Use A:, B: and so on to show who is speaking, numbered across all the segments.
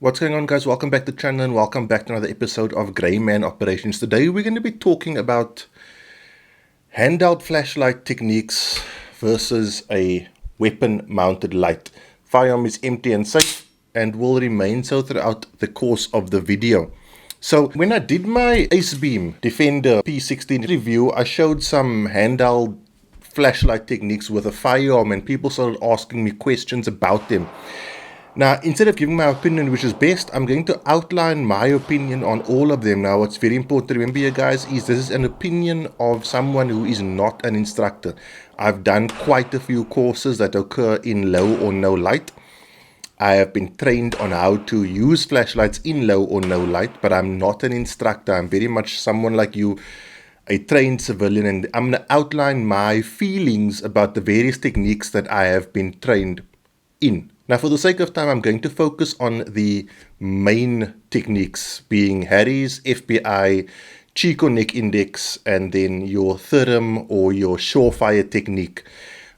A: What's going on, guys? Welcome back to the channel and welcome back to another episode of Grey Man Operations. Today we're going to be talking about handheld flashlight techniques versus a weapon mounted light. Firearm is empty and safe and will remain so throughout the course of the video. So when I did my Ace Beam Defender P16 review, I showed some handheld flashlight techniques with a firearm and people started asking me questions about them. Now, instead of giving my opinion which is best, I'm going to outline my opinion on all of them. Now, what's very important to remember here, guys, is this is an opinion of someone who is not an instructor. I've done quite a few courses that occur in low or no light. I have been trained on how to use flashlights in low or no light, but I'm not an instructor. I'm very much someone like you, a trained civilian, and I'm going to outline my feelings about the various techniques that I have been trained in. Now, for the sake of time, I'm going to focus on the main techniques, being Harry's, FBI, Chico neck index, and then your Theorem or your Surefire technique.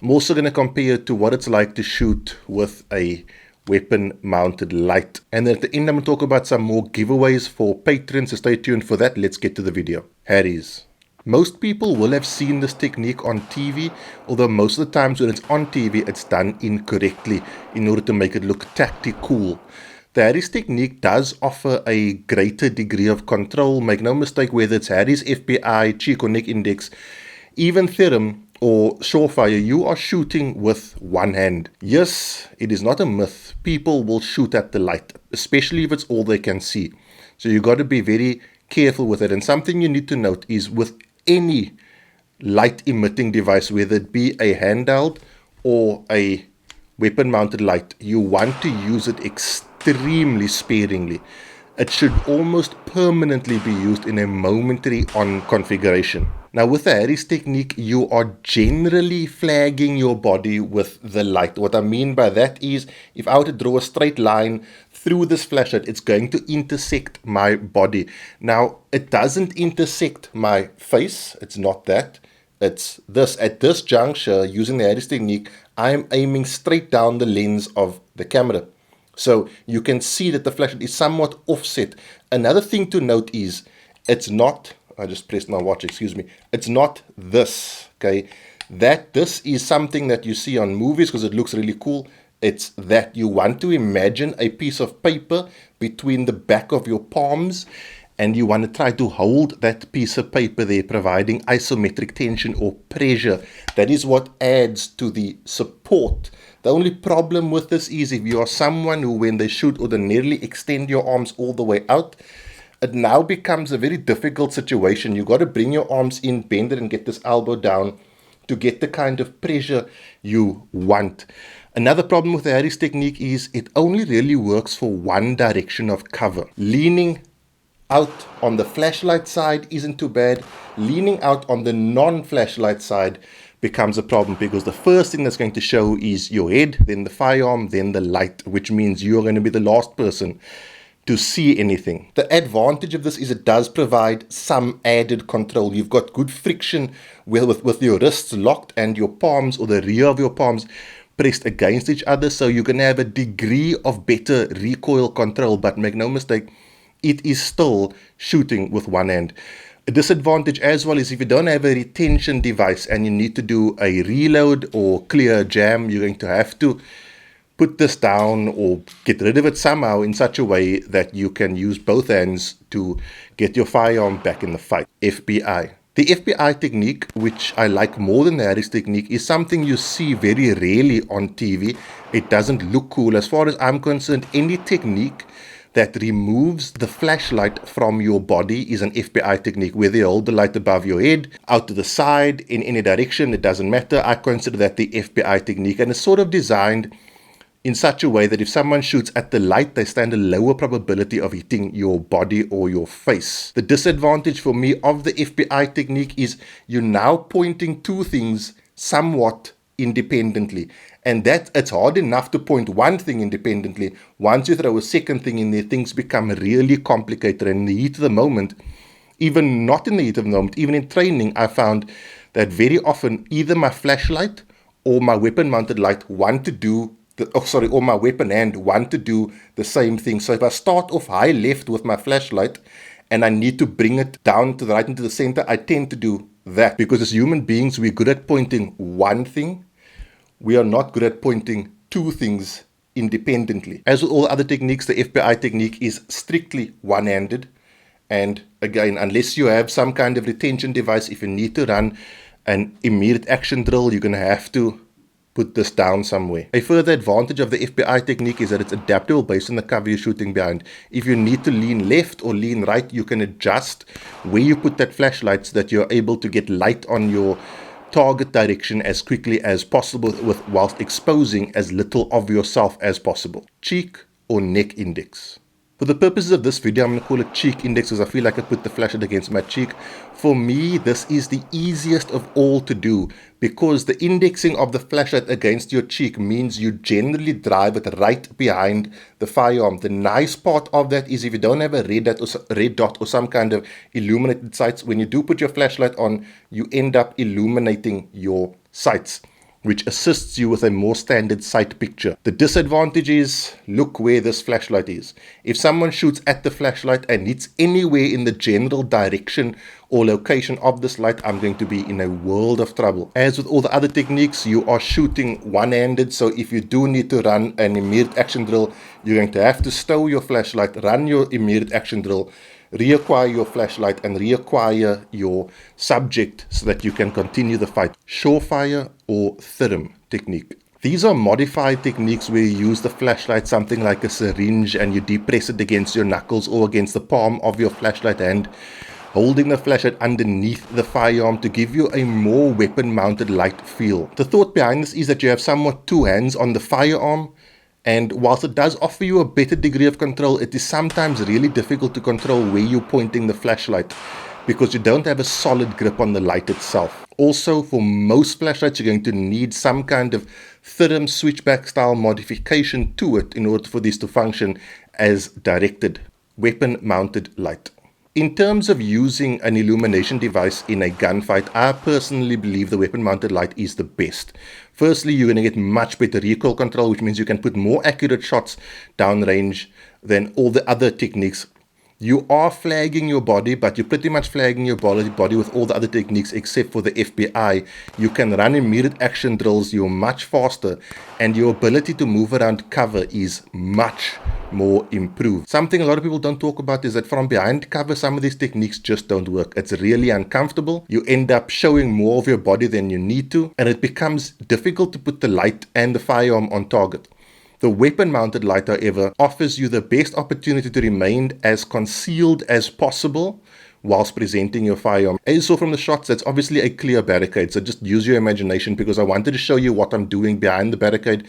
A: I'm also going to compare it to what it's like to shoot with a weapon-mounted light. And then at the end, I'm going to talk about some more giveaways for patrons, so stay tuned for that. Let's get to the video. Harry's. Most people will have seen this technique on TV, although most of the times when it's on TV, it's done incorrectly in order to make it look tactical. The Aries technique does offer a greater degree of control. Make no mistake, whether it's Harry's, FBI, Chico neck index, even Theorem or Surefire, you are shooting with one hand. Yes, it is not a myth. People will shoot at the light, especially if it's all they can see. So you got to be very careful with it. And something you need to note is with any light emitting device, whether it be a handheld or a weapon mounted light, you want to use it extremely sparingly. It should almost permanently be used in a momentary on configuration. Now, with the Aries technique, you are generally flagging your body with the light. What I mean by that is, if I were to draw a straight line through this flashlight, it's going to intersect my body. Now, it doesn't intersect my face. It's not that. It's this. At this juncture, using the Aries technique, I'm aiming straight down the lens of the camera. So you can see that the flashlight is somewhat offset. Another thing to note is, it's not, I just pressed my watch, excuse me. It's not this, okay? This is something that you see on movies because it looks really cool. It's that you want to imagine a piece of paper between the back of your palms and you want to try to hold that piece of paper there, providing isometric tension or pressure. That is what adds to the support. The only problem with this is if you are someone who, when they shoot, ordinarily extend your arms all the way out, it now becomes a very difficult situation. You got to bring your arms in, bend it, and get this elbow down to get the kind of pressure you want. Another problem with the Aries technique is it only really works for one direction of cover. Leaning out on the flashlight side isn't too bad. Leaning out on the non-flashlight side becomes a problem because the first thing that's going to show is your head, then the firearm, then the light, which means you're going to be the last person to see anything. The advantage of this is it does provide some added control. You've got good friction with your wrists locked and your palms or the rear of your palms pressed against each other, so you can have a degree of better recoil control, but make no mistake, it is still shooting with one hand. A disadvantage as well is if you don't have a retention device and you need to do a reload or clear a jam, you're going to have to put this down or get rid of it somehow in such a way that you can use both hands to get your firearm back in the fight. FBI. The FBI technique, which I like more than the Aries technique, is something you see very rarely on TV. It doesn't look cool. As far as I'm concerned, any technique that removes the flashlight from your body is an FBI technique. Whether you hold the light above your head, out to the side, in any direction, it doesn't matter. I consider that the FBI technique, and it's sort of designed in such a way that if someone shoots at the light, they stand a lower probability of hitting your body or your face. The disadvantage for me of the FBI technique is you're now pointing two things somewhat independently. And that it's hard enough to point one thing independently. Once you throw a second thing in there, things become really complicated. And in the heat of the moment, even not in the heat of the moment, even in training, I found that very often either my flashlight or my weapon mounted light want to do or my weapon hand want to do the same thing. So if I start off high left with my flashlight and I need to bring it down to the right into the center, I tend to do that, because as human beings, we're good at pointing one thing. We are not good at pointing two things independently. As with all other techniques, the FBI technique is strictly one-handed. And again, unless you have some kind of retention device, if you need to run an immediate action drill, you're going to have to put this down somewhere. A further advantage of the FBI technique is that it's adaptable based on the cover you're shooting behind. If you need to lean left or lean right, you can adjust where you put that flashlight so that you're able to get light on your target direction as quickly as possible, whilst exposing as little of yourself as possible. Cheek or neck index. For the purposes of this video, I'm going to call it cheek index because I feel like I put the flashlight against my cheek. For me, this is the easiest of all to do, because the indexing of the flashlight against your cheek means you generally drive it right behind the firearm. The nice part of that is if you don't have a red dot or some kind of illuminated sights, when you do put your flashlight on, you end up illuminating your sights, which assists you with a more standard sight picture. The disadvantage is, look where this flashlight is. If someone shoots at the flashlight and hits anywhere in the general direction or location of this light, I'm going to be in a world of trouble. As with all the other techniques, you are shooting one-handed, so if you do need to run an immediate action drill, you're going to have to stow your flashlight, run your immediate action drill, reacquire your flashlight, and reacquire your subject so that you can continue the fight. Surefire or firearm technique. These are modified techniques where you use the flashlight, something like a syringe, and you depress it against your knuckles or against the palm of your flashlight hand, holding the flashlight underneath the firearm to give you a more weapon-mounted light feel. The thought behind this is that you have somewhat two hands on the firearm, and whilst it does offer you a better degree of control, it is sometimes really difficult to control where you're pointing the flashlight because you don't have a solid grip on the light itself. Also, for most flashlights, you're going to need some kind of firearm switchback style modification to it in order for this to function as directed weapon-mounted light. In terms of using an illumination device in a gunfight, I personally believe the weapon-mounted light is the best. Firstly, you're going to get much better recoil control, which means you can put more accurate shots downrange than all the other techniques. You are flagging your body, but you're pretty much flagging your body with all the other techniques except for the FBI. You can run immediate action drills, you're much faster, and your ability to move around cover is much more improved. Something a lot of people don't talk about is that from behind cover, some of these techniques just don't work. It's really uncomfortable. You end up showing more of your body than you need to, and it becomes difficult to put the light and the firearm on target. The weapon-mounted light, however, offers you the best opportunity to remain as concealed as possible whilst presenting your firearm. As you saw from the shots, that's obviously a clear barricade, so just use your imagination, because I wanted to show you what I'm doing behind the barricade.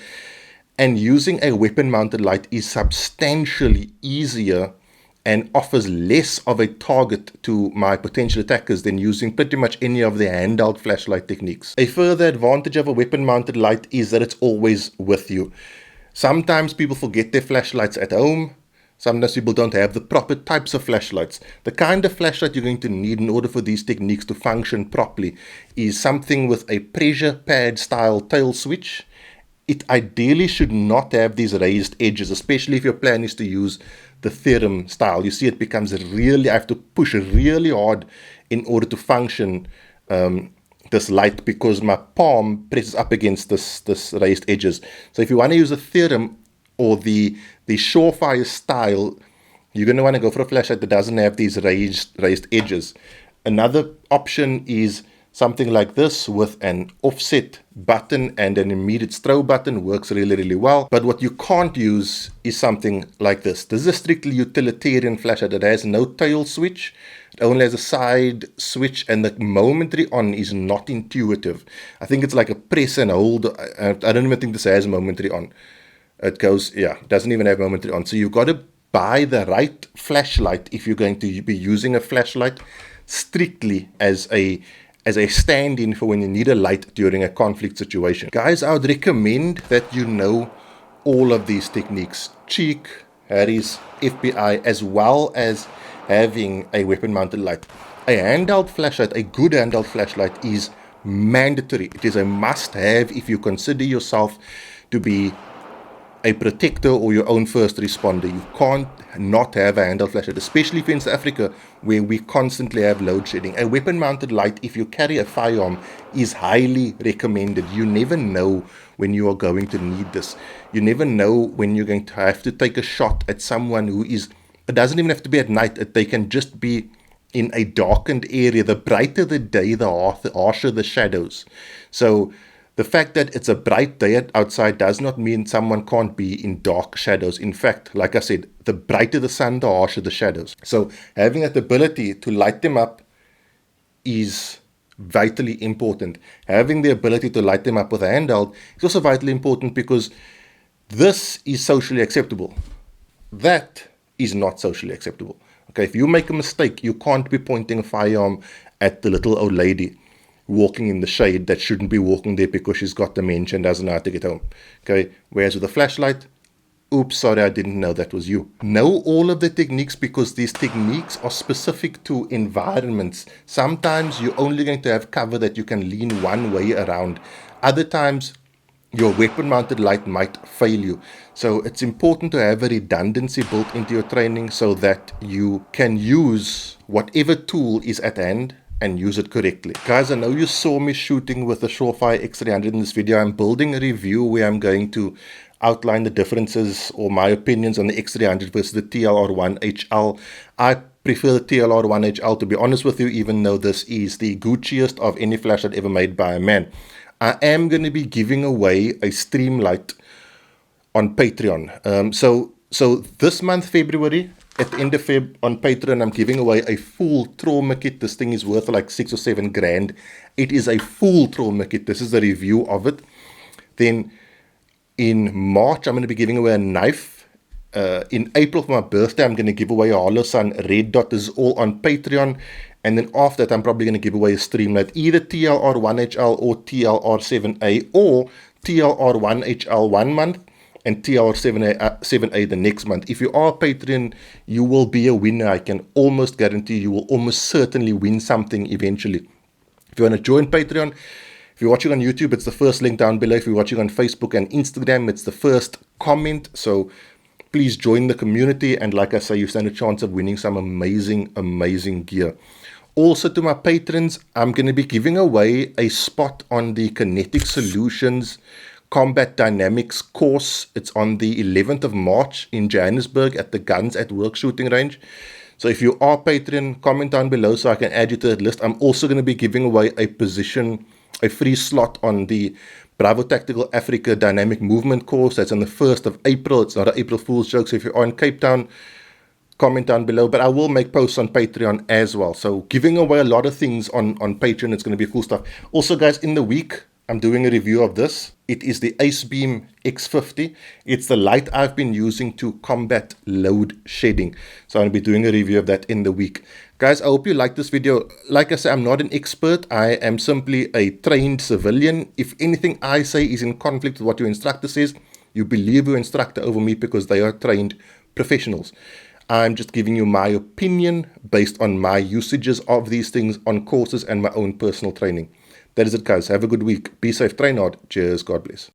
A: And using a weapon-mounted light is substantially easier and offers less of a target to my potential attackers than using pretty much any of the handheld flashlight techniques. A further advantage of a weapon-mounted light is that it's always with you. Sometimes people forget their flashlights at home. Sometimes people don't have the proper types of flashlights. The kind of flashlight you're going to need in order for these techniques to function properly is something with a pressure pad style tail switch. It ideally should not have these raised edges, especially if your plan is to use the firearm style. You see, it becomes really, I have to push really hard in order to function this light, because my palm presses up against this raised edges. So if you want to use a firearm or the Surefire style, you're going to want to go for a flashlight that doesn't have these raised edges. Another option is something like this with an offset button and an immediate strobe button. Works really, really well. But what you can't use is something like this. This is a strictly utilitarian flashlight that has no tail switch. It only has a side switch, and the momentary on is not intuitive. I think it's like a press and hold. I don't even think this has momentary on. It goes, yeah, it doesn't even have momentary on. So you've got to buy the right flashlight if you're going to be using a flashlight strictly as a stand-in for when you need a light during a conflict situation. Guys, I would recommend that you know all of these techniques. Cheek, Aries, FBI, as well as having a weapon-mounted light. A handheld flashlight, a good handheld flashlight, is mandatory. It is a must-have if you consider yourself to be a protector or your own first responder. You can't not have a handheld flashlight, especially if you're in South Africa where we constantly have load shedding. A weapon mounted light, if you carry a firearm, is highly recommended. You never know when you are going to need this. You never know when you're going to have to take a shot at someone who is, it doesn't even have to be at night, they can just be in a darkened area. The brighter the day, the harsher the shadows. So the fact that it's a bright day outside does not mean someone can't be in dark shadows. In fact, like I said, the brighter the sun, the harsher the shadows. So having that ability to light them up is vitally important. Having the ability to light them up with a handheld is also vitally important because this is socially acceptable. That is not socially acceptable. Okay, if you make a mistake, you can't be pointing a firearm at the little old lady walking in the shade that shouldn't be walking there because she's got dementia and doesn't know how to get home. Okay, whereas with a flashlight, oops, sorry, I didn't know that was you. Know all of the techniques because these techniques are specific to environments. Sometimes you're only going to have cover that you can lean one way around. Other times, your weapon mounted light might fail you. So it's important to have a redundancy built into your training so that you can use whatever tool is at hand and use it correctly. Guys, I know you saw me shooting with the Surefire X300 in this video. I'm building a review where I'm going to outline the differences or my opinions on the X300 versus the TLR1HL. I prefer the TLR1HL, to be honest with you, even though this is the Gucciest of any flashlight ever made by a man. I am going to be giving away a Streamlight on Patreon. So this month, February, at the end of Feb, on Patreon, I'm giving away a full trauma kit. This thing is worth like 6 or 7 grand. It is a full trauma kit. This is the review of it. Then in March, I'm going to be giving away a knife. In April, for my birthday, I'm going to give away a Holosun Red Dot. This is all on Patreon. And then after that, I'm probably going to give away a Streamlight, either TLR1HL or TLR7A, or TLR1HL 1 month and TLR7A the next month. If you are a Patreon, you will be a winner. I can almost guarantee you will almost certainly win something eventually. If you want to join Patreon, if you're watching on YouTube, it's the first link down below. If you're watching on Facebook and Instagram, it's the first comment. So please join the community. And like I say, you stand a chance of winning some amazing, amazing gear. Also, to my patrons, I'm going to be giving away a spot on the Kinetic Solutions Combat Dynamics course. It's on the 11th of March in Johannesburg at the Guns at Work shooting range. So if you are Patreon, comment down below so I can add you to that list. I'm also going to be giving away a free slot on the Bravo Tactical Africa Dynamic Movement course. That's on the 1st of April. It's not an April Fool's joke. So if you're in Cape Town, comment down below. But I will make posts on Patreon as well. So giving away a lot of things on Patreon. It's going to be cool stuff. Also, guys, in the week, I'm doing a review of this. It is the AceBeam X50. It's the light I've been using to combat load shedding. So I'm going to be doing a review of that in the week. Guys, I hope you like this video. Like I said, I'm not an expert. I am simply a trained civilian. If anything I say is in conflict with what your instructor says, you believe your instructor over me because they are trained professionals. I'm just giving you my opinion based on my usages of these things on courses and my own personal training. That is it, guys. Have a good week. Be safe, train hard. Cheers. God bless.